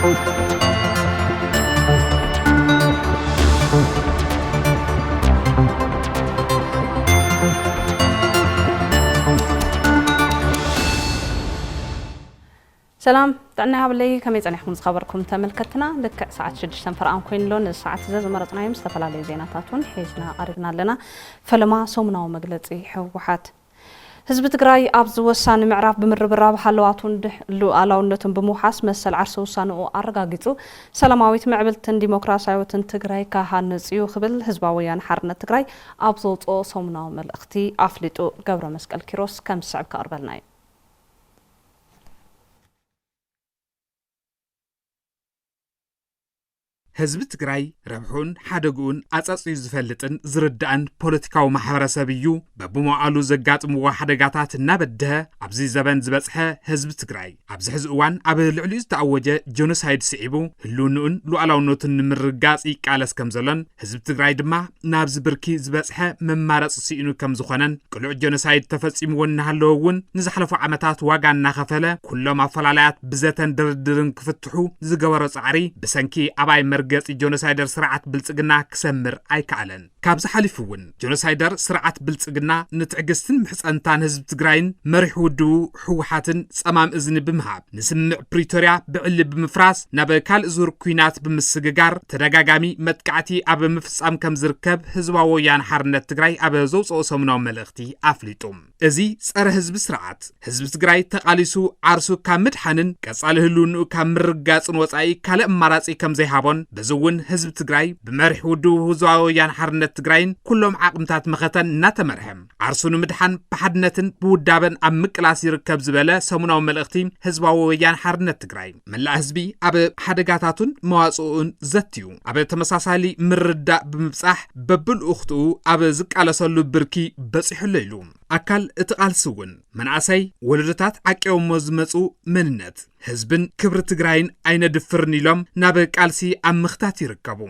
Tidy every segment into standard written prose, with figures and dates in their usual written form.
سلام تعنا هبلي كم يصنعكم خبركم تملكتنا لك ساعة 6 فرقان كوين لون الساعة زز مرتنا يوم استفلا زيناتاتون حيزنا قربنا لنا فلما صومنا ومجلسي حوحات حزب تግራይ ኣብ ዝወሳኒ ምዕራፍ ብምርብራብ ሓለዋቱን ሉኣላውነቱን ብምውሓስ መሰል ዓርሲ ውሳንኡ ኣረጋጊጹ ሰላማዊት ምዕብልትን ዲሞክራሲያዊትን ትግራይ ካሃንጽ እዩ ክብል ህዝባዊ ወያነ ሓርነት ትግራይ ኣብ ዘውፅኦ ሰሙናዊ መልእኽቲ ኣፍሊጡ ገብረ መስቀል ኪሮስ ከም ዝስዕብ ከቕርበልና እዩ ህዝብ ትግራይ ረብሑን ሓደጉን ኣጻጽዩ ዝፈልጥን ዝርዳእን ፖለቲካዊ ማሕበረሰብ እዩ በብመዓሉ ዘጋጥምዎ ሓደጋታት እናበድሀ ኣብዚ ዘበን ዝበጽሐ ህዝብ ትግራይ ኣብዚ ሕዚ እዋን ኣብ ልዕሊኡ ዝተኣወጀ ጆኖሳይድ ስዒቡ ህልውንኡን ሉዓላውነቱን ንምርጋጽ ይቃለስ ከም ዘሎን ህዝብ ትግራይ ድማ ናብዚ ብርኪ ዝበጽሐ መማረጽ ሲኢኑ ከም ዝኾነን ቅሉዕ ጆኖሳይድ ተፈጺምዎ እናሃለወ እውን ንዝሓለፉ ዓመታት ዋጋ እናኸፈለ ኩሎም ኣፈላላያት ብዘተን ድርድርን ክፍትሑ ዝገበሮ ጻዕሪ ብሰንኪ ኣባይ ገጽ ጆኖሳይደር ስርዓት ብልጽግና ክሰምር ኣይከኣለን ካብዚ ሓሊፉውን ጆኖሳይደር ስርዓት ብልጽግና ንትዕግስትን ምሕጸንታን ህዝብ ትግራይን መሪሕ ውድቡ ሕወሓትን ጸማም እዝኒ ብምሃብ ንስምዕ ፕሪቶሪያ ብዕሊ ብምፍራስ ናብ ካልእ ዙር ኩናት ብምስግጋር ተደጋጋሚ መጥቃዕቲ ኣብ ምፍጻም ከም ዝርከብ ህዝባዊ ወያነ ሓርነት ትግራይ ኣብ ዘውፅኦ ሰሙናዊ መልእኽቲ ኣፍሊጡ እዚ ጸረ ህዝቢ ስርዓት ህዝቢ ትግራይ ተቃሊሱ ዓርሱ ካብ ምድሓንን ቀጻሊ ህልውንኡ ካብ ምርጋጽን ወጻኢ ካልእ ኣማራጺ ከም ዘይሃቦን በዝውን ህዝብ ትግራይ ብመሪሕ ውድቡ ህዝባዊ ወያነ ሓርነት ትግራይን ኩሎም ዓቅምታት መኸተን እናተመርሐም ዓርሱን ምድሓን ብሓድነትን ብውዳበን ኣብ ምቅላስ ይርከብ ዝበለ ሰሙናዊ መልእኽቲ ህዝባዊ ወያነ ሓርነት ትግራይ መላእ ህዝቢ ኣብ ሓደጋታቱን መዋጽኡን ዘትዩ ኣብ ተመሳሳሊ ምርዳእ ብምብጻሕ በብልኡኽቱ ኣብ ዝቃለሰሉ ብርኪ በጽሕሉ ኢሉ ኣካል እትቃልስውን መናእሰይ ወለደታት ዓቂቦም ዝመጹ መንነት ህዝብን ክብሪ ትግራይን ኣይነድፍርን ኢሎም ናብ ቃልሲ ኣብ ምኽታት ይርከቡ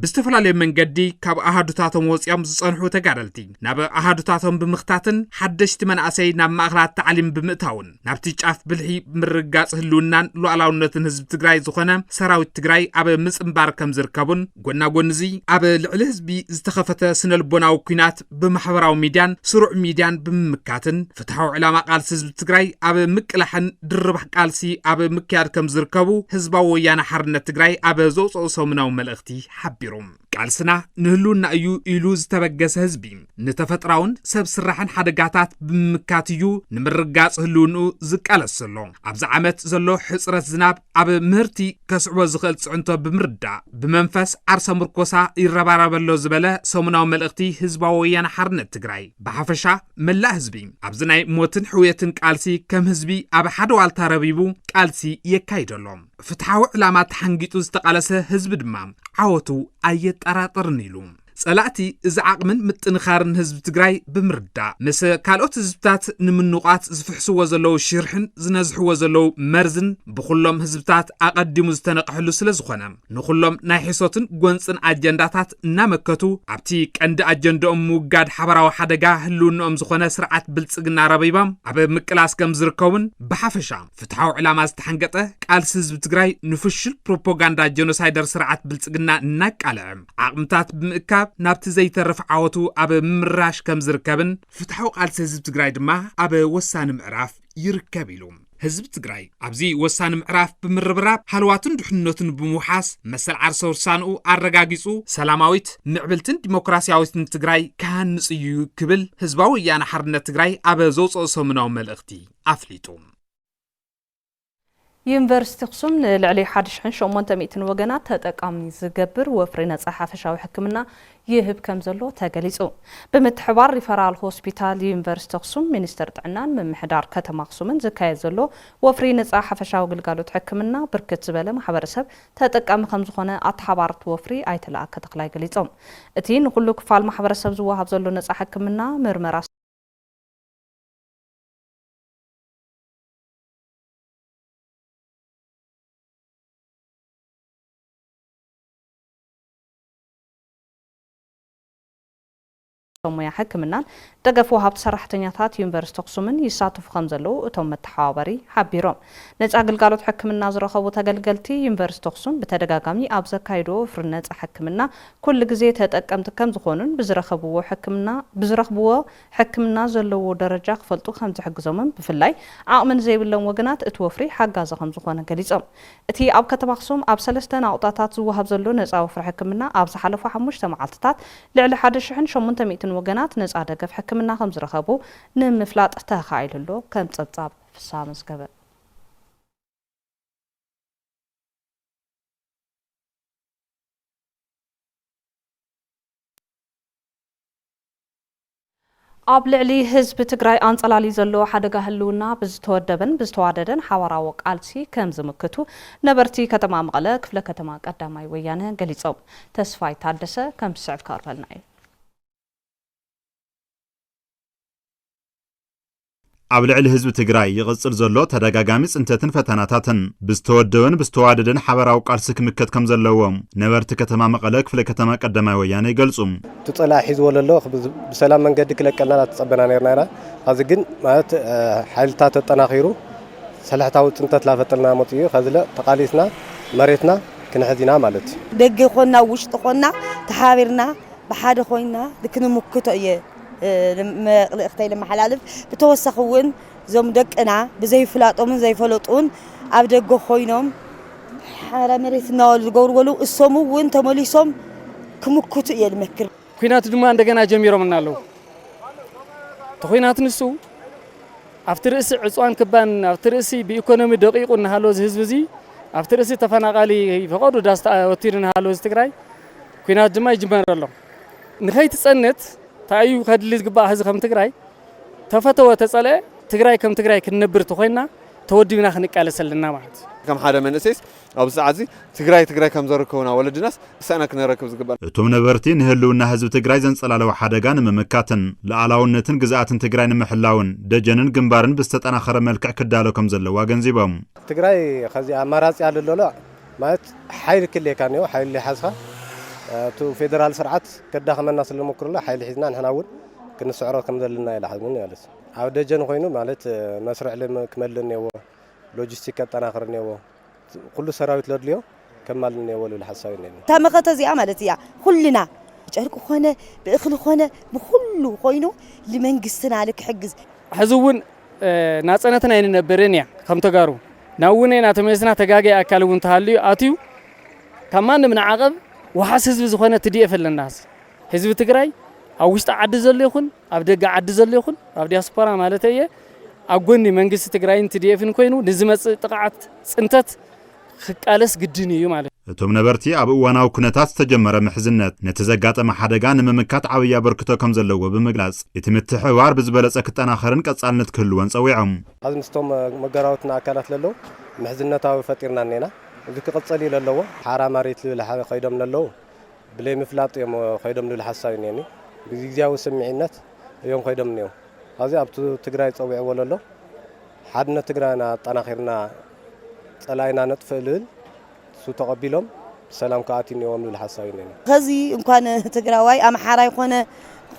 ብዝተፈላለየ መንገዲ ካብ ኣሃዱታቶም ወፂኦም ዝጸንሑ ተጋደልቲ ናብ ኣሃዱታቶም ብምኽታትን ሓደሽቲ መናእሰይ ናብ ማእኸላት ተዓሊም ብምእታውን ናብቲ ጫፍ ብልሒ ምርጋጽ ህልውናን ሉዓላውነትን ህዝቢ ትግራይ ዝኾነ ሰራዊት ትግራይ ኣብ ምጽምባር ከም ዝርከቡን ጎናጎኒ እዚ ኣብ ልዕሊ ህዝቢ ዝተኸፈተ ስነልቦናዊ ኩናት ብማሕበራዊ ሚድያን ስሩዕ ሚድያን ብምምካትን ፍትሓዊ ዕላማ ቃልሲ ህዝቢ ትግራይ ኣብ ምቅላሕን ድርባሕ ቃልሲ ኣብ ምክያድ ከም ዝርከቡ ህዝባዊ ወያነ ሓርነት ትግራይ ኣብ ዘውፅኦ ሰሙናዊ መልእኽቲ ሓቢሮም ቃልስና ንህልውና እዩ ኢሉ ዝተበገሰ ህዝቢ ንተፈጥራውን ሰብ ስራሕን ሓደጋታት ብምምካት እዩ ንምርጋጽ ህልውንኡ ዝቃለሰሎ ኣብዚ ዓመት ዘሎ ሕጽረት ዝናብ ኣብ ምህርቲ ከስዕቦ ዝኽእል ጽዕንቶ ብምርዳእ ብመንፈስ ዓርሰ ምርኮሳ ይረባረበሎ ዝበለ ሰሙናዊ መልእኽቲ ህዝባዊ ወያነ ሓርነት ትግራይ ብሓፈሻ መላእ ህዝቢ ኣብዚ ናይ ሞትን ሕውየትን ቃልሲ ከም ህዝቢ ኣብ ሓደ ዋልታ ረቢቡ ቃልሲ የካይደሎም ፍትሓዊ ዕላማ ተሓንጊጡ ዝተቃለሰ ህዝቢ ድማ ዓወቱ ኣየጠራጥርን ኢሉ ጸላእቲ እዚ ዓቕምን ምጥንኻርን ህዝቢ ትግራይ ብምርዳእ ምስ ካልኦት ህዝብታት ንምንቋት ዝፍሕስዎ ዘለው ሽርሕን ዝነዝሕዎ ዘለው መርዝን ብኩሎም ህዝብታት ኣቀዲሙ ዝተነቅሕሉ ስለ ዝኾነ ንኩሎም ናይ ሕሶትን ጎንፅን ኣጀንዳታት እናመከቱ ኣብቲ ቀንዲ ኣጀንዳኦም ምውጋድ ሓበራዊ ሓደጋ ህልውንኦም ዝኾነ ስርዓት ብልጽግና ረቢቦም ኣብ ምቅላስ ከም ዝርከቡን ብሓፈሻ ፍትሓዊ ዕላማ ዝተሓንገጠ ቃልሲ ህዝቢ ትግራይ ንፍሽል ፕሮፓጋንዳ ጆኖሳይደር ስርዓት ብልጽግና እናቃልዕ ዓቕምታት ብምእካብ ናብቲ ዘይተርፍ ዓወቱ ኣብ ምምራሽ ከም ዝርከብን ፍትሓዊ ቃልሲ ህዝቢ ትግራይ ድማ ኣብ ወሳኒ ምዕራፍ ይርከብ ኢሉ ህዝቢ ትግራይ ኣብዚ ወሳኒ ምዕራፍ ብምርብራብ ሓልዋትን ድሕንነትን ብምውሓስ መሰል ዓርሰ ውሳንኡ ኣረጋጊጹ ሰላማዊት ምዕብልትን ዲሞክራሲያዊትን ትግራይ ካሃንጽ እዩ ክብል ህዝባዊ ወያነ ሓርነት ትግራይ ኣብ ዘውፅኦ ሰሙናዊ መልእኽቲ ኣፍሊጡ ዩኒቨርሲቲ አክሱም ለዕሊ 1800 ወገናት ተጠቃሚ ዝገብር ወፍሪ ነጻ ሓፈሻዊ ሕክምና ይህብ ከም ዘሎ ተገሊጹ በመትሕባር ሪፈራል ሆስፒታል ዩኒቨርሲቲ አክሱም ሚኒስተር ጥዕናን መምሕዳር ከተማ አክሱምን ዝካየድ ዘሎ ወፍሪ ነጻ ሓፈሻዊ ግልጋሎት ሕክምና ብርክት ዝበለ ማሕበረሰብ ተጠቃሚ ከም ዝኾነ ኣተሓባርት ወፍሪ ኣይተላኣከ ተክላይ ገሊጾም እቲ ንኩሉ ክፋል ማሕበረሰብ ዝወሃብ ዘሎ ነጻ ሕክምና ምርመራ ሞያ ሕክምናን ደገፍ ወሃብቲ ሰራሕተኛታት ዩኒቨርሲቲ ኣክሱምን ይሳተፉ ከም ዘለዉ እቶም መተሓባበሪ ሓቢሮም ነፃ ግልጋሎት ሕክምና ዝረኸቡ ተገልገልቲ ዩኒቨርሲቲ ኣክሱም በተደጋጋሚ ኣብ ዘካይድዎ ፍሪ ነፃ ሕክምና ኩሉ ግዜ ተጠቀምቲ ከም ዝኾኑን ብዝረኽብዎ ሕክምና ዘለዎ ደረጃ ክፈልጡ ከም ዝሕግዞምን ብፍላይ ዓቕምን ዘይብሎም ወገናት እቲ ወፍሪ ሓጋዚ ከም ዝኾነ ገሊፆም እቲ ኣብ ከተማ ኣክሱም ኣብ 3 ኣውጣታት ዝወሃብ ዘሎ ነፃ ወፍሪ ሕክምና ኣብ ዝሓለፉ 5 መዓልትታት ልዕሊ 1800 ወገናት ነፃ ደገፍ ሕክምና ከም ዝረኸቡ ንምፍላጥ ተኻኢሉሎ ከም ጸብጻብ ፍሳ መዝገበ ኣብ ልዕሊ ህዝቢ ትግራይ አንጸላሊ ዘሎ ሓደጋ ህልውና ብዝተወደበን ብዝተዋደደን ሓበራዊ ቃልሲ ከም ዝምክቱ ነበርቲ ከተማ መቐለ ክፍለ ከተማ ቀዳማይ ወያነ ገሊጾም ተስፋይ ታደሰ ከም ዝስዕብ ካርበልና እዩ ኣብ ልዕሊ ህዝቢ ትግራይ ይቕጽል ዘሎ ተደጋጋሚ ጽንተትን ፈተናታትን ብዝተወደበን ብዝተዋደደን ሓበራዊ ቃልሲ ክምከት ከም ዘለዎም ነበርቲ ከተማ መቐለ ክፍለ ከተማ ቀዳማይ ወያነ ይገልጹ ትጸላ ሒዝዎ ዘሎ ብሰላም መንገዲ ክለቀልና ተጸበና ነርና ኣብዚ ግን ማለት ሓይልታት ተጠናኺሩ ሰላሕታዊ ጽንተት ላፈጠልና ሞትዩ ከዝለ ተቃሊስና መሬትና ክንሕዚና ማለት ደገ ኮና ውሽጥ ኮና ተሓቢርና ብሓደ ኮይና ልክንምክቶ እየ መቕልእኽተይ ለመሓላልፍ ብተወሳኺውን ዞም ደቅና ብዘይፍላጦምን ዘይፈለጡን ኣብ ደገ ኮይኖም ሓራ መሬት እናወሉ ዝገብርወሉ እሶም እውን ተመሊሶም ክምክቱ እየ ልመክር ኩናት ድማ እንደገና ጀሚሮምና ኣለዉ ተኩናት ንሱ ኣብቲ ርእሲ ዕፅዋን ክባን ኣብቲ ርእሲ ብኢኮኖሚ ደቂቁ እናሃለዎ ህዝቢ እዚ ኣብቲ ርእሲ ተፈናቃሊ ፈቐዱ ዳስታ ወቲሩ እናሃለዎ ትግራይ ኩናት ድማ ይጅመር ኣሎ ንኸይትጸነት ታዩ ከድሊ ዝግባእ ህዝቢ ከም ትግራይ ተፈተወ ተጸለአ ትግራይ ከም ትግራይ ክንነብር ተኮይና ተወዲብና ክንቃለሰልና ማለት ከም ሓደ መንእሰይስ ኣብ ሰዓዚ ትግራይ ከም ዘርከውና ወለድናስ ሰና ክነረክብ ዝግባእ እቶም ነበርቲ ንህልውና ህዝቢ ትግራይ ዘንጸላለው ሓደጋ ንምምካትን ለኣላውነትን ግዛኣትን ትግራይ ንምሕላውን ደጀንን ግንባርን ብዝተጠናኸረ መልክዕ ክዳሎ ከም ዘለዋ ገንዚቦም ትግራይ ከዚ ኣማራጺ ኣለሎ ማለት ሓይል ክልካ ነው ሓይል ሊሓስኻ تو فيدرال سرعات كده خمنا سلمو كله حيل حزنا نحن أول كنا سعره كم دلنا إلى حد من يالس عودة جن خوينو مالت مسرع لما كملنا هو لوجستيكا تنا آخرنا هو كل سراويت لدليو كملنا هو للحساين تام قطزي عملتي كلنا جارك خونا بأخلو خونا بكله خوينو لمن قصنا عليك حجز حزون ناس أنا تنين نبرنيا خم تجارو ناوني ناتميسنا تجاجي أكلون تهالي آتيو كمان من عقب وحاس حزب زخونه تديف للناس حزب تግራይ ኣብ ውሽጥ ዓዲ ዘሎ ይኹን ኣብ ደገ ዓዲ ዘሎ ይኹን ኣብ ዲያስፖራ ማለት እየ ኣብ ጎኒ መንግስቲ ትግራይን ትዲፍን ኮይኑ ንዝመጽእ ጥቃዓት ጽንተት ክቃለስ ግድን እዩ ማለት እቶም ነበርቲ ኣብ እዋናዊ ኩነታት ዝተጀመረ ምሕዝነት ነቲ ዘጋጠመ ሓደጋ ንምምካት ዓብይ ኣበርክቶ ከም ዘለዎ ብምግላጽ እቲ ምትሕብባር ብዝበለጸ ክጠናኸርን ቀጻልነት ክህልወን ጸዊዖም ኣብዚ ምስቶም መገራውትና ኣካላት ለለው ምሕዝነታዊ ፈጢርና ነና እዚ ክቕጽል ይለለዎ ሓራ መሬት ልብለ ኸይዶም ለለው ብለይ ምፍላጥ እዮም ኸይዶም ልብለ ሓሳብ ነኒ ብግዚያዊ ስምዒነት እዮም ኸይዶም ነዮ ኣብዚ ኣብቲ ትግራይ ጸዊዕዎ ለሎ ሓድነት ትግራይና ጠናኺርና ጸላይና ነጥፍእ ልብል እሱ ተቐቢሎም ሰላም ከኣትንዮም ልብል ሓሳብ ነኒ ከዚ እንኳን ትግራዋይ ኣምሓራ ይኾነ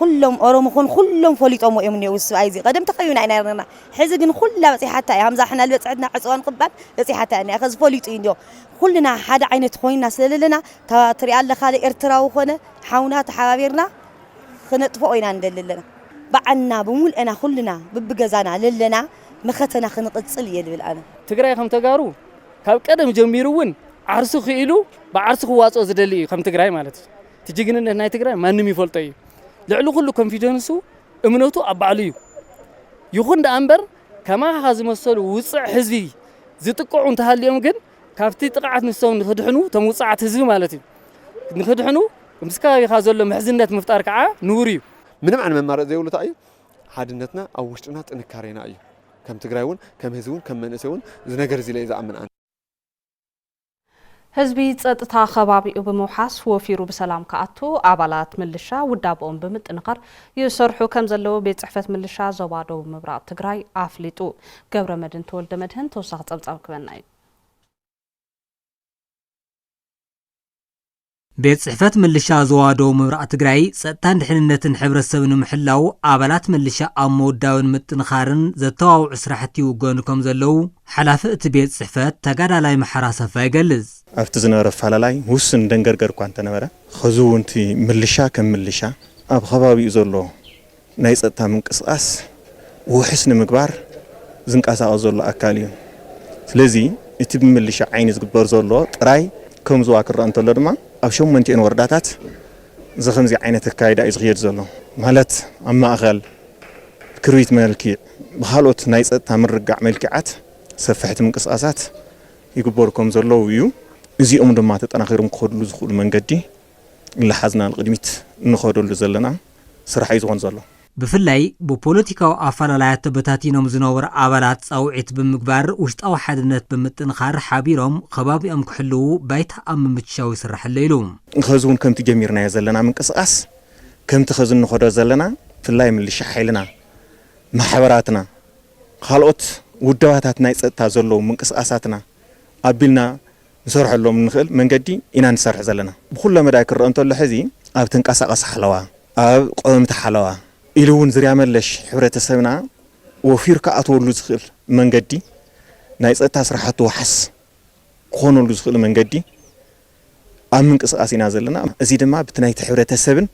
كلهم أرمخون كلهم فليتهم ويمني والسعيزي قدم تقيون عنا رنا حزق كلنا بس حتى هم زحنا اللي عندنا عصوان قبل بس حتى أنا أخذ فليتين ديو كلنا حدا عين تخوينا سللنا تري الله خالي ارترا وخنا حاونا تحاورنا خنا تفوقنا ندللنا بعنا بمول أنا كلنا ببجزانا للنا مختنا خنا تصلي يد بالأنا تقرأ خم تجارو كاب كده مجميرون عرسو خيلو بعرسو واصو زدلي خم تقرأ مالت تجينا هنا تقرأ ما نمي فلتي لعلو كله كونفيدنسو امنوتو ابعليو يخون دا امبر كما هازي مسلو وصع حزبي زتقعو انتهاليوم ግን ካብቲ ጥቃዓት ንሰውን ንኽድሕኑ ተምውጻዓት ህዝቢ ማለት እዩ ንኽድሕኑ ምስካ ይኻ ዘሎ ምሕዝነት ምፍጣር ከዓ ንውር እዩ ምንም ዓን መማረጽ ዘይብሉ ታ እዩ ሓድነትና ኣብ ውሽጥና ጥንካሬና እዩ ከም ትግራይውን ከም ህዝቡን ከም መንእሰውን ዝነገር እዚ ላይ ዝኣምን ኣነ ህዝቢ ጸጥታ ከባቢኡ ብምውሓስ ወፊሩ በሰላም ከኣቱ ኣባላት ምልሻ ውዳብኦም ብምጥንኻር ይሰርሑ ከም ዘለዎ ቤት ጽሕፈት ምልሻ ዞባ ደቡብ ምብራቕ ትግራይ ኣፍሊጡ ገብረ መድህን ተወልደ መድህን ተወሳኺ ጸብጻብ ክበና እዩ ቤት ጽሕፈት ምልሻ ዘዋዶ ምብራቅ ትግራይ ጸጥታን ድሕንነትን ሕብረተሰብን ምሕላው ኣባላት ምልሻ ኣብ መወዳውን ምጥንኻርን ዘተዋውዑ ስራሕቲ ይውገኑ ከም ዘለው ሓላፊ እቲ ቤት ጽሕፈት ተጋዳላይ መሓራ ሰፋ ይገልጽ። ኣብቲ ዝነበረ ፈላላይ ውስን ደንገርገር እኳ እንተነበረ ኸዚ እውን እቲ ምልሻ ከም ምልሻ ኣብ ከባቢኡ ዘሎ ናይ ጸጥታ ምንቅስቓስ ውሕስ ንምግባር ዝንቀሳቐስ ዘሎ ኣካል እዩ። ስለዚ እቲ ብምልሻ ዓይኒ ዝግበር ዘሎ ጥራይ ከም ዝዋ ክረአ እንተሎ ድማ ኣብ 8 ወረዳታት ዝኸምዚ ዓይነት ኣካይዳ እዩ ዝኽየድ ዘሎ ማለት ኣብ ማእኸል ክርቢት መልክዕ ብኻልኦት ናይ ጸጥታ ምርጋዕ መልክዓት ሰፊሕቲ ምንቅስቓሳት ይግበሩ ከም ዘለው እዩ። እዚኦም ድማ ተጠናኺሮም ክኸድሉ ዝኽእሉ መንገዲ ንላሓዝና ንቅድሚት እንኸደሉ ዘለና ስራሕ እዩ ዝኾን ዘሎ። ብፍላይ ብፖለቲካዊ ኣፈላላያት ተበታቲኖም ዝነበሩ ኣባላት ጻውዒት ብምግባር ውሽጣዊ ሓድነት ብምጥንኻር ሓቢሮም ከባቢኦም ክሕልው ባይታ ኣብ ምምችሻው ይስራሕ ኢሉ ኸዚ እውን ከምቲ ጀሚርናዮ ዘለና ምንቅስቓስ ከምቲ ኸዚ እንኸዶ ዘለና ብፍላይ ምልሻ ሓይልና ማሕበራትና ካልኦት ውድባታት ናይ ጸጥታ ዘለዉ ምንቅስቓሳትና ኣቢልና ንሰርሐሎም ንኽእል መንገዲ ኢና ንሰርሕ ዘለና ብኩሉ መዳይ ክረአ እንተሎ ሕዚ ኣብ ተንቀሳቐስ ሓለዋ ኣብ ቆምቲ ሓለዋ ኢሉ እውን ዝርያ መለሽ ሕብረተሰብና ወፊርካ ኣትወሉ ዝኽእል መንገዲ ናይ ጸጥታ ስራሕቲ ወሓስ ክኾነሉ ዝኽእል መንገዲ ኣብ ምንቅስቓስ ኢና ዘለና። እዚ ድማ ብትናይቲ ሕብረተሰብን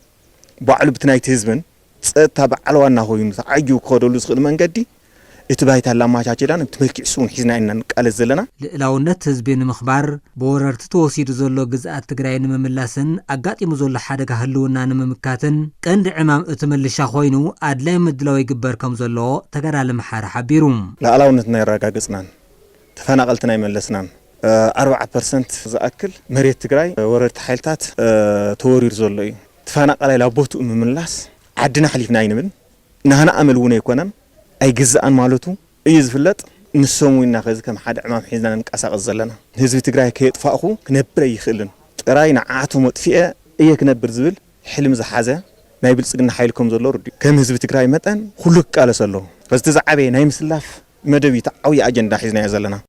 ባዕሉ ብትናይቲ ህዝብን ጸጥታ በዓልዋና ኮይኑ ተዓዩ ክኸደሉ ዝኽእል መንገዲ እቲ ባይታ ላማቻችላን እቲ መልክዕ ሱን ሒዝና ኢና ንቃለስ ዘለና ልዕላውነት ህዝቢ ንምኽባር ብወረርቲ ተወሲዱ ዘሎ ግዝኣት ትግራይ ንምምላስን ኣጋጢሙ ዘሎ ሓደጋ ህልውና ንምምካትን ቀንዲ ዕማም እቲ ምልሻ ኮይኑ ኣድላይ ምድላው ይግበር ከም ዘሎ ተጋዳሊ መሓራ ሓቢሩ ልዕላውነትና ይረጋግጽናን ተፈናቀልትና ይመለስናን 40% ዝኣክል መሬት ትግራይ ወረርቲ ሓይልታት ተወሪሩ ዘሎ እዩ። ተፈናቀላይ ላቦቱ ምምላስ ዓድና ሓሊፍና ኣይንብል ናህና ኣመል እውን ኣይኮነን أي جزء مالته يزفلت نسوينا خذ كم حد عمام حيزنا نقصاقز زلنا هزب تجري كي يطفأخو كنبر يخلن راينا عاتهم مطفئة إيه كنبر زبل حلم زحزة ما يبلصقنا حيلكم زلور كم هزب تجري متن خلوك على سلو بس تزعبي نايم سلاف مدوي تعوي أجندة حيزنا زلنا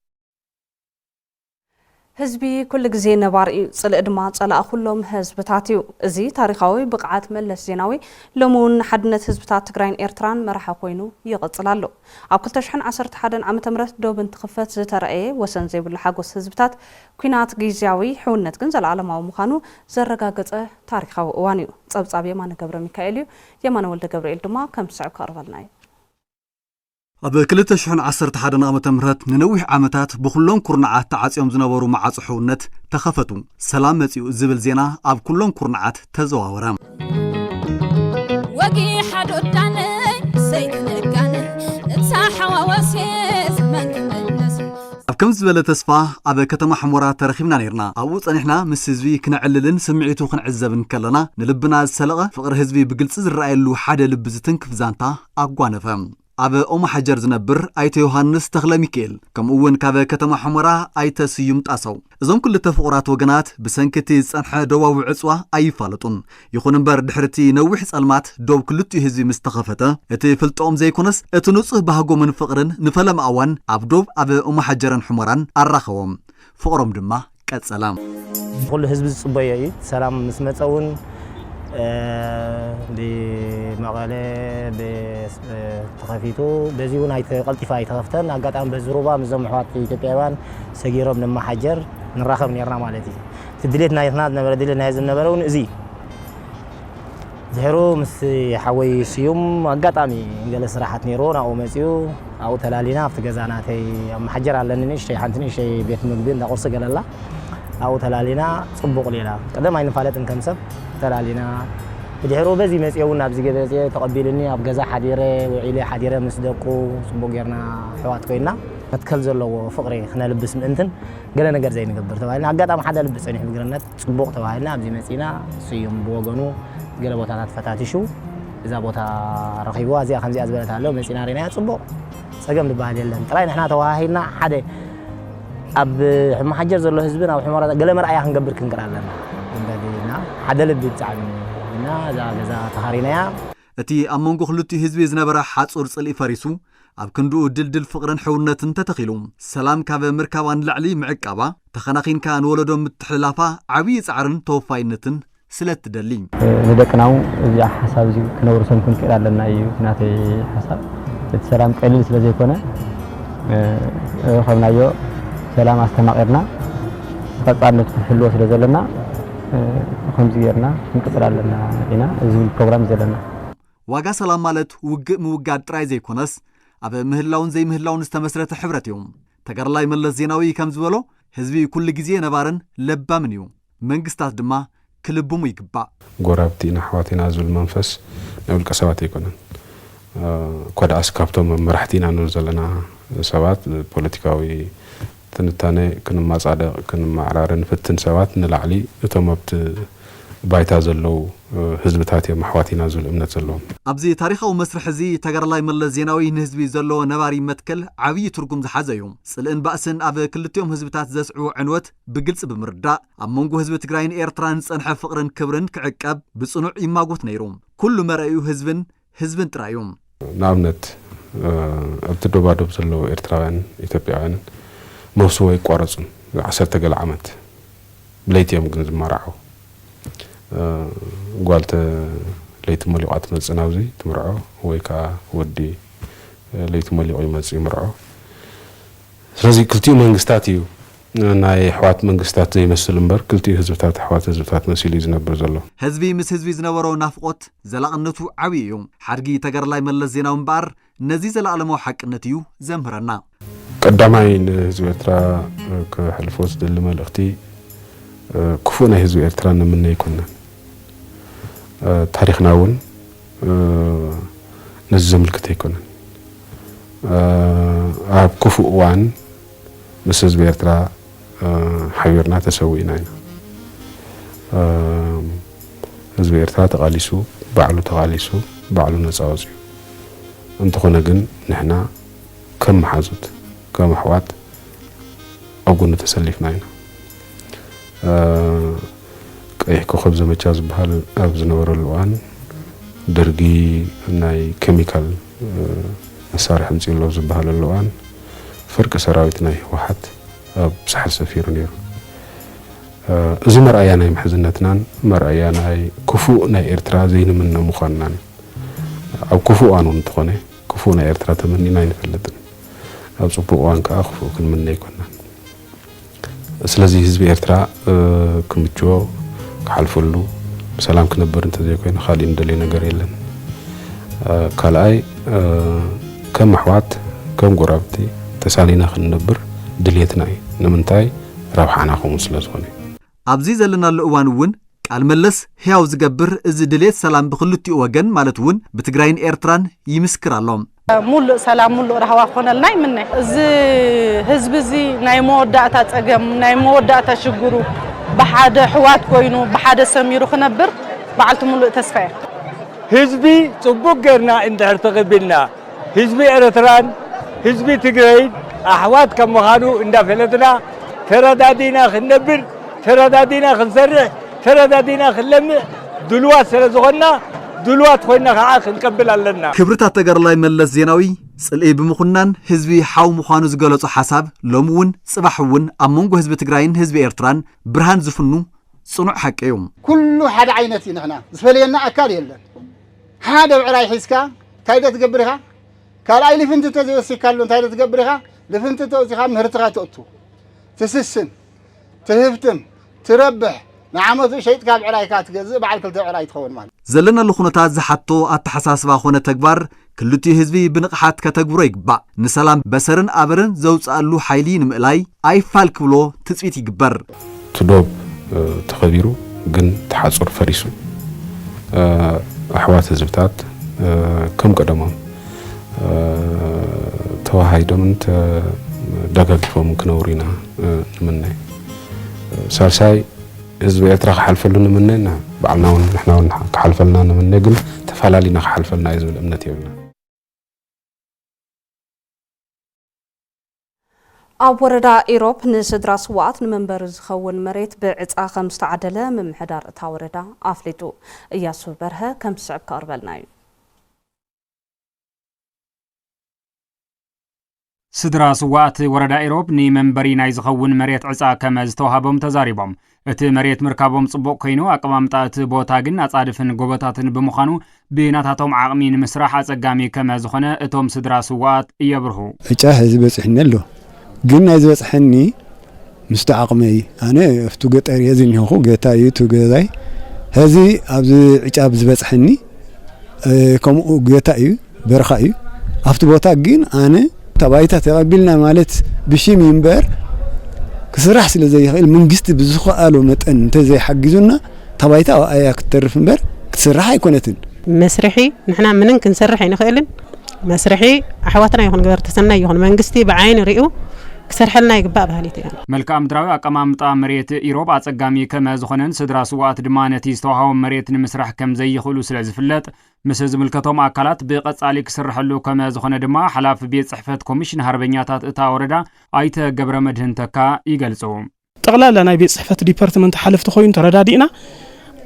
ህዝቢ ኩሉ ግዜ ነባርኢ ጽልእ ድማ ጸላእ ኩሎም ህዝብታትዩ እዚ ታሪኻዊ ብቕዓት መለስ ዜናዊ ለሙን ሓድነት ህዝብታት ትግራይን ኤርትራን መራሓ ኮይኑ ይቕጽል ኣሎ። ኣብ 2011 ዓመተ ምህረት ዶብ እንትኽፈት ዝተረኣየ ወሰን ዘይብሉ ሓጎስ ህዝብታት ኩናት ግዝያዊ ሕውነት ግን ዘለዓለማዊ ምዃኑ ዘረጋገጸ ታሪኻዊ እዋን እዩ። ጸብጻብ የማነ ገብረ ሚካኤል እዩ። የማነ ወልደ ገብርኤል ድማ ከም ዝስዕብ ቀርበልና እዩ። ኣብ 2011 ዓመተ ምህረት ንነዊሕ ዓመታት ብኩሎም ኩርናዓት ተዓጽዮም ዝነበሩ ማዓጽ ሕውነት ተኸፈቱ ሰላም መጺኡ ዝብል ዜና ኣብ ኩሎም ኩርናዓት ተዘዋወረ። ወጊ ሓዶዳነ ሰይትነጋነ ንሳሓዋወሴ ዘመን ክመለስ ኣብ ከም ዝበለ ተስፋ ኣብ ከተማ ሕሞራ ተረኺብና ነርና ኣብኡ ጸኒሕና ምስ ህዝቢ ክነዕልልን ስምዒቱ ክንዕዘብን ከለና ንልብና ዝሰለቐ ፍቕሪ ህዝቢ ብግልጽ ዝረኣየሉ ሓደ ልቢ ዝትንክፍ ዛንታ ኣጓነፈ። ኣብ ኦም ሓጀር ዝነብር ኣይተ ዮሃንስ ተኽለ ሚካኤል ከምኡውን ካብ ከተማ ሕሞራ ኣይተ ስዩም ጣሰው እዞም ክልተ ፍቑራት ወገናት ብሰንኪቲ ዝጸንሐ ዶባዊ ዕፅዋ ኣይፋለጡን። ይኹን እምበር ድሕርቲ ነዊሕ ጸልማት ዶብ ክልቲኡ ህዝቢ ምስ ተኸፈተ እቲ ፍልጦኦም ዘይኮነስ እቲ ንጹህ ባህጎምን ፍቕርን ንፈለማ እዋን ኣብ ዶብ ኣብ ኦም ሓጀረን ሕሞራን ኣራኸቦም ፍቕሮም ድማ ቀጸላ። ኩሉ ህዝቢ ዝጽበዮ እዩ ሰላም ምስ መጸውን بمقالة بتخفيتو بزيون هاي قلتفا يتخفتن أقطعن بزروبا مزوم حوات إثيوبيان سجيرهم لما حجر نراخب نيرنا مالتي تدليت نايثناد نبر دليت نايزم نبرون زي زهرو مس حوي سيوم أقطعني جلس راحت نيرون أو مسيو أو تلالينا في جزاناتي محجر على نيش شيء حنتني شيء بيت مقبل نقص قال الله أو تلالينا صبوق لينا قدام عين فالتن كمسب تلالينا بدحرو بزي مسيونا بزي جبزي تقبلني أبجزا حديرة وعيلة حديرة مصدقو صبوق يرنا حوات كوينا متكل زلوا فقري خنا لبس من أنتن قالنا جرزين قبر تبعنا عقد أم حدا لبس يعني في الجرنات صبوق تبعنا بزي مسينا سيوم بوجنو قال بوتانات فتاتيشو إذا بوتا رخيبوا زي خمسة أزبالة هلو مسينا رينا صبوق سجم لبعض يلهم ترى نحنا تواهينا حدا أب محجر زلوا حزبنا وحمارة قال مرأي هنقبر كنقرالنا عندنا حدا لبي تعبنا ذا تهارينا أتي أمونغو خلوتي حزبي زنبرة حاصور صلي فريسو ኣብ ክንዱ ድልድል ፍቅርን ሕውነትን ተተኺሉ ሰላም ካብ ምርካባን ላዕሊ ምዕቃባ ተኸናኺንካ ንወለዶም ምትሕልላፋ ዓብይ ጻዕርን ተወፋይነትን ስለትደሊ ንደቅናው እዚ ሓሳብ እዚ ክነብሩ ሰንኩን ክእል ኣለና እዩ ናተይ ሓሳብ እቲ ሰላም ቀሊል ስለ ዘይኮነ ከምናዮ ሰላም አስተማቀርና ቀጣነት ክፍልዎ ስለ ዘለና ከምዚ ጌርና ክንቀጥል ኣለና ኢና እዚ ፕሮግራም ዘለና ዋጋ ሰላም ማለት ውግእ ምውጋድ ጥራይ ዘይኮነስ ኣብ ምህላውን ዘይምህላውን ዝተመስረተ ሕብረት እዩ ተጋርላይ መለስ ዜናዊ ከም ዝበሎ ህዝቢ ኩሉ ግዜ ነባርን ለባምን እዩ መንግስታት ድማ ክልብሙ ይግባእ ጎራብቲና ሕዋቲና ዝብል መንፈስ ንውልቀ ሰባት ኣይኮነን ኮዳ አስካብቶም መራሕቲና ነው ዘለና ሰባት ፖለቲካዊ ትንታኔ ክንማጻደቅ ክንማዕራርን ፍትን ሰባት ንላዕሊ እቶም ኣብቲ ባይታ ዘለው ህዝብታት የማሕዋቲና ዝብል እምነት ዘለዎም ኣብዚ ታሪኻዊ መስርሕ እዚ ተጋርላይ መለስ ዜናዊ ንህዝቢ ዘሎ ነባሪ መትከል ዓብይ ትርጉም ዝሓዘ እዩ ጽልእን ባእስን ኣብ ክልቲኦም ህዝብታት ዘስዑ ዕንወት ብግልጽ ብምርዳእ ኣብ መንጎ ህዝቢ ትግራይን ኤርትራን ጸንሐ ፍቅርን ክብርን ክዕቀብ ብጽኑዕ ይማጎት ነይሩ ኩሉ መርአዩ ህዝብን ጥራዩ ናብነት ኣብቲ ዶባዶብ ዘለው ኤርትራውያን ኢትዮጵያውያን መውስዎ ይቋረጹን 10 ገለ ዓመት ብለይትዮም ግን ዝመርዑ ጓልተ ለይቲ መሊቋት መጽናውዚ ትምርዖ ወይ ካ ወዲ ለይቲ መሊቆ ይመጽ ይምርዖ ስለዚ ክልቲኡ መንግስታት እዩ ናይ ሕዋት መንግስታት ዘይመስል እምበር ክልቲኡ ህዝብታት ሕዋት ህዝብታት መሲሉ ዝነብር ዘሎ ህዝቢ ምስ ህዝቢ ዝነበሮ ናፍቆት ዘላቕነቱ ዓብይ እዩ ሓድጊ ተጋርላይ መለስ ዜናዊ እምበር ነዚ ዘላቕለማዊ ሓቅነት እዩ ዘምህረና ቀዳማይ ንህዝቢ ኤርትራ ክሕልፎ ዝደሊ መልእኽቲ ክፉእ ናይ ህዝቢ ኤርትራ ንምነ ይኮነን ታሪኽና እውን ነዚ ዘምልክት ኣይኮነን ኣብ ክፉእ እዋን ምስ ህዝቢ ኤርትራ ሓቢርና ተሰዊእና ኢና ህዝቢ ኤርትራ ተቃሊሱ ባዕሉ ነፃ ወፅዩ እንተኾነ ግን ንሕና ከም መሓዙት ከም ኣሕዋት ኣብ ጎኑ ተሰሊፍና ኢና ቀይሕ ኮኸብ ዘመቻ ዝበሃል ኣብ ዝነበረሉ እዋን ደርጊ ናይ ኬሚካል መሳርሒ ምፂሎ ዝበሃለሉ እዋን ፍርቂ ሰራዊት ናይ ህወሓት ኣብ ሳሕል ሰፊሩ ነይሩ እዚ መርኣያ ናይ ምሕዝነትናን መርኣያ ናይ ክፉእ ናይ ኤርትራ ዘይንምነ ምዃንናን ኣብ ክፉእ እዋን እንትኾነ ክፉእ ናይ ኤርትራ ተመኒና ይንፈልጥን ኣብ ጽቡቕ እዋን ከዓ ክፉእ ክንምነ ኣይኮናን ስለዚ ህዝቢ ኤርትራ ክምችዎ ክሓልፈሉ ሰላም ክነብር እንተዘይኮይኑ ካልእ እንደለይ ነገር የለን ካልኣይ ከም ኣሕዋት ከም ጎራብቲ ተሳሊና ክንነብር ድልየትና እዩ ንምንታይ ረብሓና ከምኡ ስለ ዝኾነ ኣብዚ ዘለናሉ እዋን እውን ቃል መለስ ሕያው ዝገብር እዚ ድልየት ሰላም ብክልቲኡ ወገን ማለት እውን ብትግራይን ኤርትራን ይምስክር ኣሎም ሙሉእ ሰላም ሙሉእ ረህዋ ክኾነልና ይምነ እዚ ህዝቢ እዚ ናይ መወዳእታ ፀገም ናይ መወዳእታ ሽግሩ ብሓደ ሕዋት ኮይኑ ብሓደ ሰሚሩ ክነብር በዓልቲ ሙሉእ ተስፋ እያ ህዝቢ ጽቡቕ ጌርና እንድሕር ተቐቢልና ህዝቢ ኤርትራን ህዝቢ ትግራይ ኣሕዋት ከም ምዃኑ እንዳፈለጥና ተረዳዲና ክንነብር ተረዳዲና ክንሰርሕ ተረዳዲና ክንለምዕ ድልዋት ስለ ዝኾንና ድልዋት ኮይና ከዓ ክንቀብል ኣለና ክብርታት ተጋርላይ መለስ ዜናዊ ጽልኢ ብምኹናን ህዝቢ ሓው ምዃኑ ዝገለጹ ሓሳብ ሎሚ እውን ጽባሕ እውን ኣብ መንጎ ህዝቢ ትግራይን ህዝቢ ኤርትራን ብርሃን ዝፍኑ ጽኑዕ ሓቂ እዩ ኩሉ ሓደ ዓይነት እዩ ንሕና ዝፈልየና ኣካል የለን ሓደ ብዕራይ ሒዝካ እንታይ ዶ ትገብር ኢኻ ካልኣይ ልፍንትቶ ዘይወሲካሉ እንታይ ዶ ትገብር ኢኻ ልፍንትቶ ወሲኻ ምህርትኻ ትእቱ ትስስን ትህብትም ትረብሕ ንዓመቱ ሸይጥካ ብዕራይካ ትገዝእ በዓል ክልተ ብዕራይ ትኸውን ማለት ዘለናሉ ኩነታት ዝሓቶ ኣተሓሳስባ ኾነ ተግባር ክልቲኡ ህዝቢ ብንቕሓት ከተግብሮ ይግባእ ንሰላም በሰርን ኣበርን ዘውፅኣሉ ሓይሊ ንምእላይ ኣይፋል ክብሎ ትፅቢት ይግበር ትዶብ ተኸቢሩ ግን ተሓጹር ፈሪሱ ኣሕዋት ህዝብታት ከም ቀደሞም ተዋሃይዶምን ደጋጊፎም ክነብሩ ኢና ንምነ ሳልሳይ ህዝቢ ኤርትራ ክሓልፈሉ ንምነና ባዕልና እውን ንሕና እውን ክሓልፈልና ንምነ ግን ተፈላለዩና ክሓልፈልና እዩ ዝብል እምነት የብልና ኣብ ወረዳ ኢሮብ ንስድራ ስዋኣት ንመንበሪ ዝኸውን መሬት ብዕፃ ከም ዝተዓደለ ምምሕዳር እታ ወረዳ ኣፍሊጡ እያሱ በርሀ ከም ዝስዕብ ከቕርበልና እዩ ስድራ ስዋእት ወረዳ ኢሮብ ንመንበሪ ናይ ዝኸውን መሬት ዕፃ ከመ ዝተዋሃቦም ተዛሪቦም እቲ መሬት ምርካቦም ጽቡቕ ኮይኑ ኣቀማምጣ እቲ ቦታ ግን ኣጻድፍን ጎቦታትን ብምዃኑ ብናታቶም ዓቕሚ ንምስራሕ ኣጸጋሚ ከመ ዝኾነ እቶም ስድራ ስዋእት እየብርሁ ዕጫ ህዝቢ በጽሕኒ ኣሎ ግን ናይ ዝበጽሕኒ ምስቲ ዓቕመይ ኣነ ኣብቱ ገጠር የዝኒኹ ጌታ እዩ ቱ ገዛይ ህዚ ኣብዚ ዕጫ ዝበጽሕኒ ከምኡ ጌታ እዩ በረኻ እዩ ኣብቱ ቦታ ግን ኣነ ተባይታ ተቀቢልና ማለት ብሽም ይንበር ክስራሕ ስለ ዘይኽእል መንግስቲ ብዝኽኣሎ መጠን እንተዘይ ሓግዙና ተባይታ ኣያ ክትተርፍ እንበር ክትስራሕ ኣይኮነትን መስርሒ ንሕና ምንን ክንሰርሕ ኣይንኽእልን መስርሒ ኣሕዋትና ይኹን ገበርቲ ሰናይ ይኹን መንግስቲ ብዓይን ሪኡ ክሰርሐልና ይግባእ ባህሊት እያ መልክዓ ምድራዊ ኣቀማምጣ መሬት ኢሮብ ኣጸጋሚ ከመ ዝኾነን ስድራ ስዋእት ድማ ነቲ ዝተዋሃቦ መሬት ንምስራሕ ከም ዘይኽእሉ ስለ ዝፍለጥ ምስ ዝምልከቶም ኣካላት ብቐጻሊ ክስርሐሉ ከመ ዝኾነ ድማ ሓላፊ ቤት ጽሕፈት ኮሚሽን ሃርበኛታት እታ ወረዳ ኣይተ ገብረ መድህን ተካ ይገልጹ ጠቕላላ ናይ ቤት ጽሕፈት ዲፓርትመንት ሓለፍቲ ኮይኑ ተረዳዲእና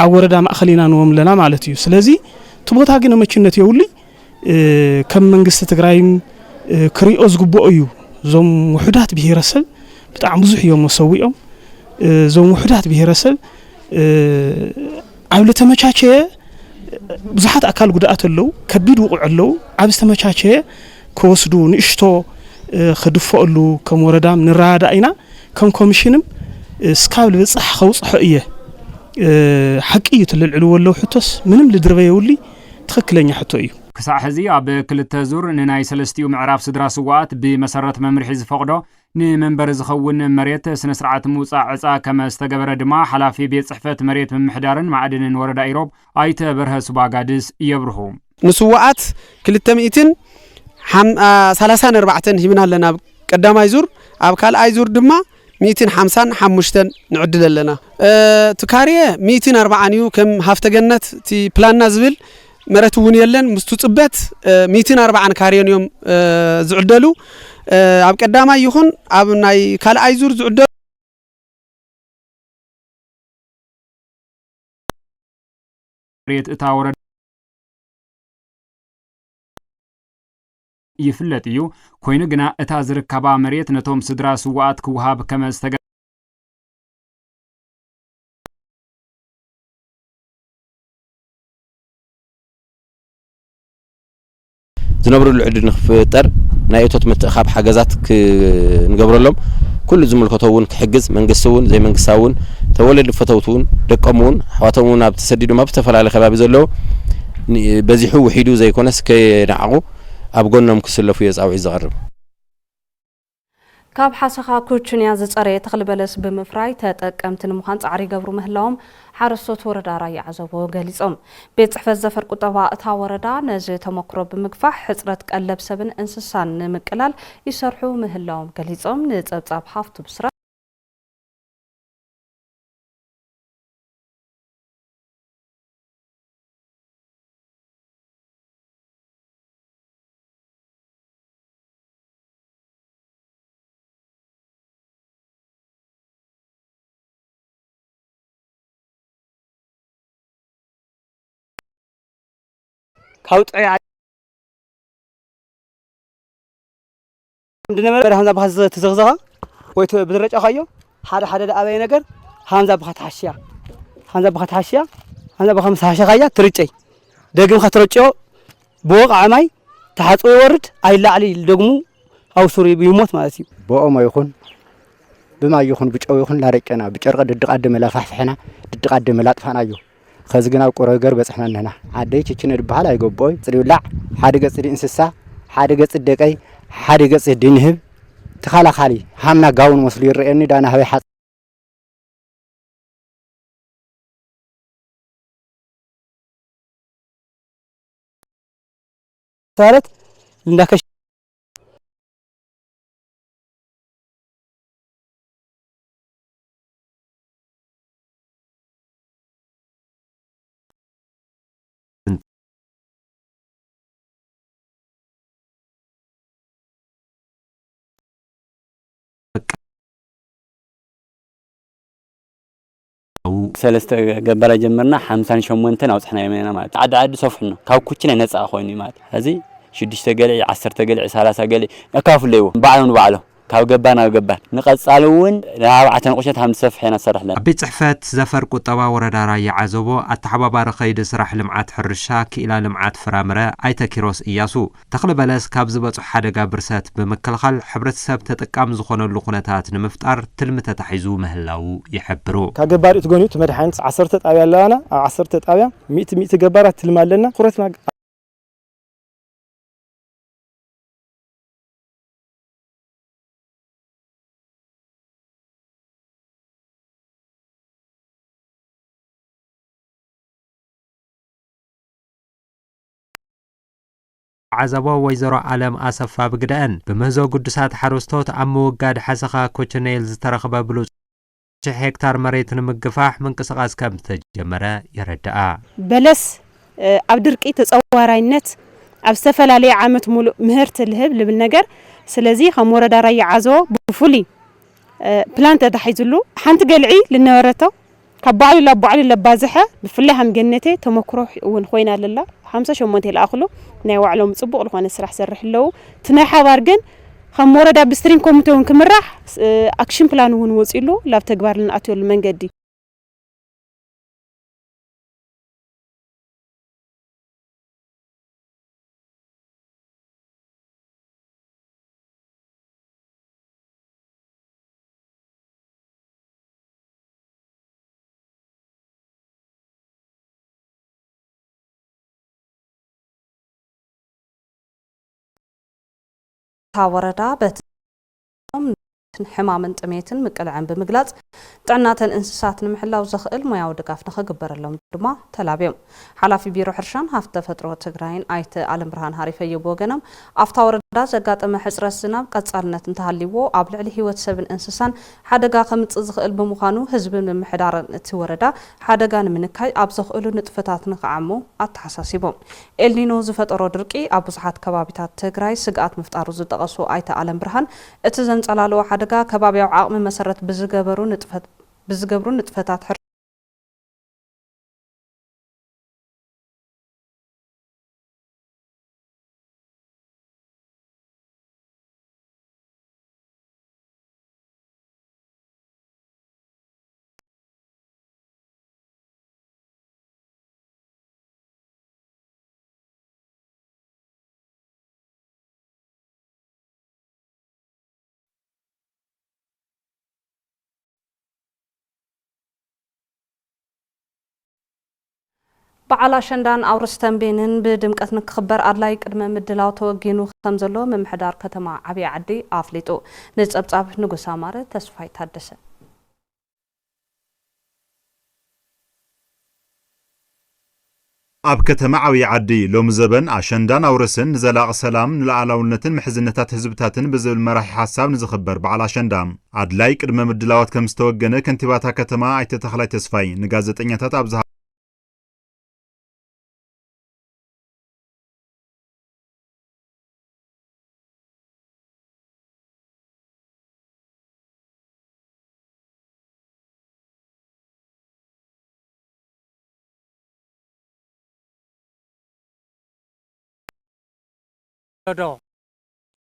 ኣብ ወረዳ ማእኸሊና ንዎም ለና ማለት እዩ ስለዚ ትቦታ ግን መችነት የውሊ ከም መንግስቲ ትግራይም ክሪኦ ዝግብኦ እዩ ዞም ውሕዳት ብሄረሰብ ብጣዕሚ ብዙሕ እዮም መሰዊኦም ዞም ውሕዳት ብሄረሰብ ኣብ ለተመቻቸየ ብዙሓት ኣካል ጉድኣት ኣለዉ ከቢድ ውቁዕ ኣለዉ ኣብ ዝተመቻቸየ ክወስዱ ንእሽቶ ክድፈአሉ ከም ወረዳም ንራዳ ኢና ከም ኮሚሽንም ስካብ ልብፅሕ ከውፅሖ እየ ሓቂ እዩ ትልልዕልዎ ኣለዉ ሕቶስ ምንም ልድርበ የውሊ ትኽክለኛ ሕቶ እዩ ክሳዕ ሕዚ ኣብ ክልተ ዙር ንናይ ሰለስቲኡ ምዕራፍ ስድራ ስዋእት ብመሰረት መምርሒ ዝፈቅዶ ንመንበሪ ዝኸውን መሬት ስነ ስርዓት ምውፃእ ዕፃ ከመ ዝተገበረ ድማ ሓላፊ ቤት ጽሕፈት መሬት ምምሕዳርን ማዕድንን ወረዳ ኢሮብ ኣይተ በርሀ ሱባጋድስ ይብርሁ ንስዋእት 234 ሂብና ኣለና ቀዳማይ ዙር ኣብ ካልኣይ ዙር ድማ 155 ንዕድል ኣለና ትካርየ 140 እዩ ከም ሃፍተገነት እቲ ፕላንና ዝብል መሬት እውን የለን ምስቱ ጽበት 140 ካርዮን እዮም ዝዕደሉ ኣብ ቀዳማይ ይኹን ኣብ ናይ ካልኣይ ዙር ዝዕደሉ መሬት እታ ወረዳ ይፍለጥ እዩ ኮይኑ ግና እታ ዝርከባ መሬት ነቶም ስድራ ስዋእት ክውሃብ ከመ ዝተገ ዝነብሩሉ ዕድል ንኽፍጠር ናይ እቶት ምትእኻብ ሓገዛት ክንገብረሎም ኩሉ ዝምልከተውን ክሕግዝ መንግስቲ እውን ዘይመንግስታውን ተወለድ ፈተውቱን ደቀሙን ሓዋቶምን ኣብ ተሰዲዶም ኣብ ዝተፈላለዩ ከባቢ ዘለዎ በዚሑ ውሒዱ ዘይኮነስ ከይናዓቑ ኣብ ጎኖም ክስለፉ የጻውዒ ዝቐርብ ካብ ሓሰኻ ኩችንያ ዝጸረየ ተኽሊ በለስ ብምፍራይ ተጠቀምቲ ንምዃን ጻዕሪ ገብሩ ምህላዎም ሓረስቶት ወረዳ ራያ ዓዘቦ ገሊጾም ቤት ጽሕፈት ዘፈር ቁጠባ እታ ወረዳ ነዚ ተመክሮ ብምግፋሕ ሕጽረት ቀለብ ሰብን እንስሳን ንምቅላል ይሰርሑ ምህላዎም ገሊጾም ንጸብጻብ ሃፍቱ ብስራ ካውጣይ እንደነበር ሃንዛ ባዝ ተዘግዘጋ ወይ ብዝረጫ ካዮ ሓደ አበይ ነገር ሃንዛ በኸታሽያ ሃንዛ በኸምሳሽ ካያ ትርጨይ ደግም ከተረጨዮ በወቅ ዓማይ ተሓጽ ይወርድ አይላዕሊ ደግሞ አውሱሪ ይሞት ማለት እዩ በኦሞ ይኹን ብማይ ይኹን ብጨው ይኹን ላረጨና ብጨርቀ ድድቃደ መላፋሕፈና ድድቃደ መላጥፋናዩ خزجنا وقرقر بس إحنا هنا عادي تشين البحر يقبوي تريولع حد قص الإنسان حد قص الدقي حد قص الدنهب تخلى خالي همنا قاون مسلي رأني دانا هاي حد صارت لك سلسته جبرة جمرنا 58 أو صحنا يمنا مات عد صفحنا كاو كوتشنا نزع خويني مات هذه 6 قلع 10 قلع 30 قلع يكافلوا بعضهم بعضهم ካብ ገባን ኣብ ገባን ንቀጻሉ እውን ለአባዓተን ቁሸት 5 ሰፍሕና ሰራሕለን አቤት ጽሕፈት ዘፈር ቁጠባ ወረዳ ራያ ዓዘቦ አተሓባባሪ ኸይዲ ስራሕ ልምዓት ሕርሻ ክኢላ ልምዓት ፍራምረ ኣይተ ኪሮስ እያሱ ተኽሊ በለስ ካብ ዝበጽሑ ሓደጋ ብርሰት ብምክልኻል ሕብረተሰብ ተጠቃሚ ዝኾነሉ ኩነታት ንምፍጣር ትልሚ ተታሒዙ ምህላው ይሕብሩ ካብ ገባር እትጎኒት መድሓኒት 10 ጣብያ ኣለና ኣብ 10 ጣብያ 100 ገባራት ትልማ ኣለና ኩረትና عزبا ويزرو عالم أسفا بقدان بمهزو قدسات حروستوت عمو قاد حسخا كوچنيل زترخبا بلوز هكتار مريتن مقفاح من قسقاس كم تجمرا يردعا بلس عبدرقي تصوراينت عب سفلالي عامت مولو مهرت الهب لبالنجر سلازي خمورة داري عزو بفولي بلانت تحيزلو حانت قلعي لنورتو كبعلي لبعلي لبازحة بفلهم جنتي تمكروح ونخوينا لله 5 شمونتي الأخلو ناي وعلوم صبغ الخوان السرح سرح له تناي حوارجن خم وردا بسترين كوميتون كمراح اكشن بلان ون وصيلو لا تكبار لنا اتيو المنجدي ወረዳ حمامن طميتن مقلعن بمغلاص طعناتن انسساتن محلاو زخእል ሙያው ድጋፍ ንኸግበረሎም ድማ ተላብዮም ሓላፊ ቢሮ ሕርሻን ሃፍተ ተፈጥሮ ትግራይን ኣይተ ዓለም ብርሃን ሃሪፈየ ወገኖም ኣፍታ ወረዳ ዘጋጠመ ሕጽረት ዝናብ ቀጻልነት እንተሃልይዎ ኣብ ልዕሊ ህይወት ሰብን እንስሳን ሓደጋ ከምጽእ ዝኽእል ብምዃኑ ህዝብን ምምሕዳርን እቲ ወረዳ ሓደጋ ንምንካይ ኣብ ዘኽእሉ ንጥፈታት ንኽዓሙ ኣተሓሳሲቦም ኤልኒኖ ዝፈጠሮ ድርቂ ኣብ ብዙሓት ከባቢታት ትግራይ ስግኣት ምፍጣሩ ዝጠቐሱ ኣይተ ዓለም ብርሃን እቲ ዘንጸላልዎ ሓደጋ ከባቢያው ዓቕሚ መሰረት ብዝገብሩ ንጥፈታት بعلا شندان أورستان بينن بدمقت نكخبر أدلاي قدم مدلاو توجينو خمزلو ممحدار كتما عبي عدي آفليتو نصبصاب نغوس أماره تسفاي تادسه ኣብ ከተማ ዓብይ ዓዲ ሎም ዘበን ኣሸንዳን ኣውርስን ንዘላቕ ሰላም ንላዕላውነትን ምሕዝነታት ህዝብታትን ብዝብል መራሒ ሓሳብ ንዝኽበር በዓል ኣሸንዳ ኣድላይ ቅድመ ምድላዋት ከም ዝተወገነ ከንቲባታ ከተማ ኣይተ ተኽላይ ተስፋይ ንጋዜጠኛታት ኣብ دو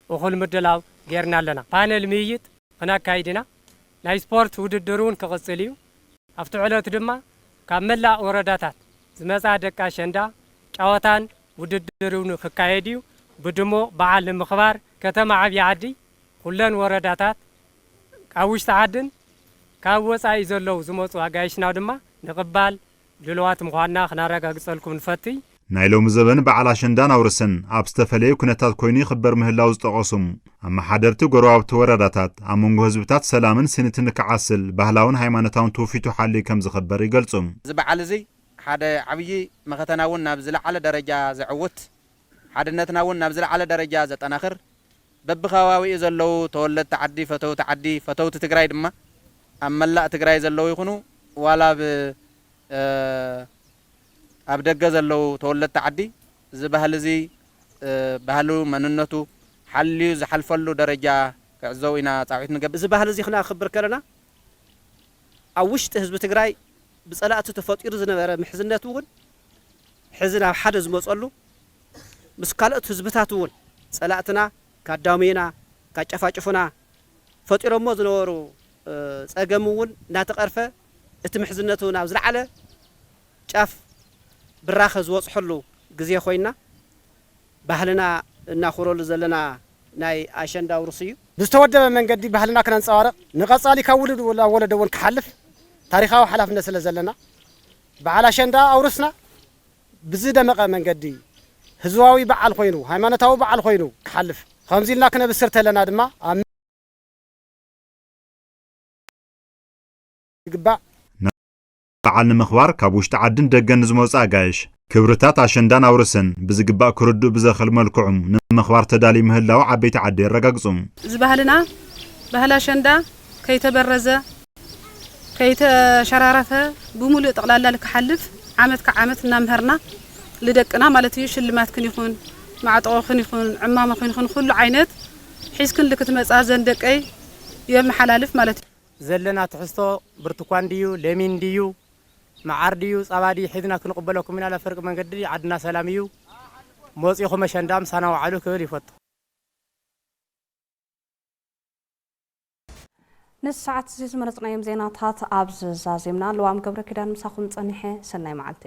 وخل مدلاو غيرنا لنا بانل ميت هنا كايدنا ناي سبورت وددرون كقصليو افتعلت دما كاملا ورداتات زمصا دقا شندا ጫወታን وددرون ككايديو بدمو بعل مخبار كتما عبي عدي كلن ورداتات كاوش تعدن كاوصاي زلو زمصو اغايشنا دما نقبال للوات مخوانا خنارغاغصلكم نفتي ናይሎም ዘበን በዓል ኣሸንዳን ኣውርስን ኣብ ዝተፈለየ ኩነታት ኮይኑ ይኽበር ምህላው ዝጠቐሱም ኣብ ማሓደርቲ ጎረባብቲ ወረዳታት ኣብ መንጎ ህዝብታት ሰላምን ስንትን ክዓስል ባህላውን ሃይማኖታውን ትውፊቱ ሓልዩ ከም ዝኽበር ይገልጹም እዚ በዓል እዚ ሓደ ዓብይ መኸተና እውን ናብ ዝለዓለ ደረጃ ዝዕውት ሓድነትና እውን ናብ ዝለዓለ ደረጃ ዘጠናኽር በብኸባቢኡ ዘለው ተወለድቲ ዓዲ ፈተውቲ ዓዲ ፈተውቲ ትግራይ ድማ ኣብ መላእ ትግራይ ዘለው ይኹኑ ዋላ ኣብ ደገ ዘለው ተወለድቲ ዓዲ እዚ ባህል እዚ ባህሉ መንነቱ ሓልዩ ዝሓልፈሉ ደረጃ ክዕዘው ኢና ጻዊት ንገብ እዚ ባህል እዚ ክናኽብር ከለና ኣብ ውሽጢ ህዝቢ ትግራይ ብጸላእቲ ተፈጢሩ ዝነበረ ምሕዝነት እውን ሕዝና ኣብ ሓደ ዝመጸሉ مسكالات حزبتاتون صلاتنا كادامينا كاጨፋጭፉና ፈጢሮሞ ዝነበሩ ጸገሙውን እናተቀርፈ እቲ ምሕዝነቱ ናብ ዝለዓለ ጫፍ ብራኸ ዝወጽሕሉ ግዜ ኮይና ባህልና እናخرሉ ዘለና ናይ አሸንዳ ውርስ እዩ ብዝተወደበ መንገዲ ባህልና ከነንጸባረቕ ንቀጻሊ ካውልድ ወለደውን ክሓልፍ ታሪኻዊ ሓላፍነት ስለ ዘለና በዓል አሸንዳ አውርስና ብዝደመቀ መንገዲ ህዝባዊ በዓል ኮይኑ ሃይማኖታዊ በዓል ኮይኑ ክሓልፍ ከምዚልና ክነብስር ተለና ድማ ይግባእ በዓል ንምኽባር ካብ ውሽጢ ዓድን ደገን ዝመጹ አጋይሽ ክብርታት አሸንዳን አውርስን ብዝግባእ ክርድኡ ብዘኽእል መልክዑም ንምኽባር ተዳልዩ ምህላው ዓበይቲ ዓዲ የረጋግጹም ዝበህልና ባህል አሸንዳ ከይተበረዘ ከይተሸራረፈ ብሙሉእ ጠቅላላ ልክሓልፍ ዓመት ከዓመት እናምህርና ልደቅና ማለት እዩ ሽልማት ክን ይኹን ማዕጠቆ ክን ይኹን ዕማማ ክን ይኹን ኩሉ ዓይነት ሒዝክን ልክትመጻ ዘንደቀይ የመሓላልፍ ማለት እዩ ዘለና ትሕዝቶ ብርቱካን ድዩ ለሚን ድዩ መዓር ድዩ ጸባ ድዩ ሒዝና ክንቅበለኩም ኢና ለፈርቅ መንገዲ ዓድና ሰላም እዩ መጺኹም አሸንዳም ሳና ዋዕሉ ክብል ይፈቱ ንሰዓት ዝመረጽናዮም ዜናታት ኣብዚ ዛዚምና ለዋም ገብረ ኪዳን ምሳኹም ጸኒሐ ሰናይ መዓልቲ